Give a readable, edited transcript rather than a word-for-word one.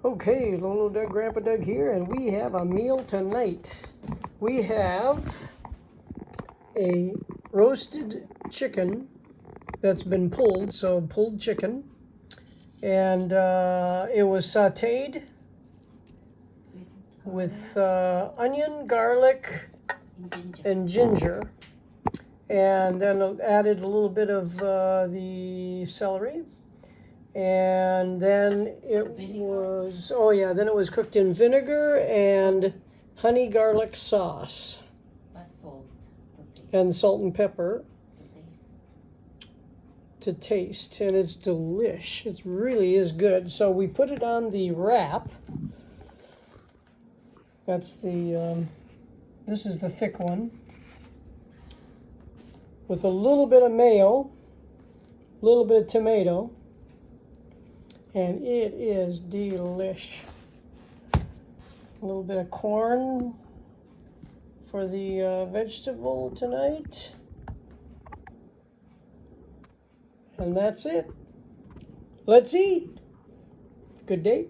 Okay, Lolo Doug, Grandpa Doug here, and we have a meal tonight. We have a roasted chicken that's been pulled, so pulled chicken, and it was sauteed with onion, garlic, and ginger, and then added a little bit of the celery. And then it was, oh yeah, then it was cooked in vinegar and honey garlic sauce. And salt and pepper to taste. And it's delish. It really is good. So we put it on the wrap. That's the, this is the thick one. With a little bit of mayo, a little bit of tomato. And it is delish. A little bit of corn for the vegetable tonight. And that's it. Let's eat. Good day.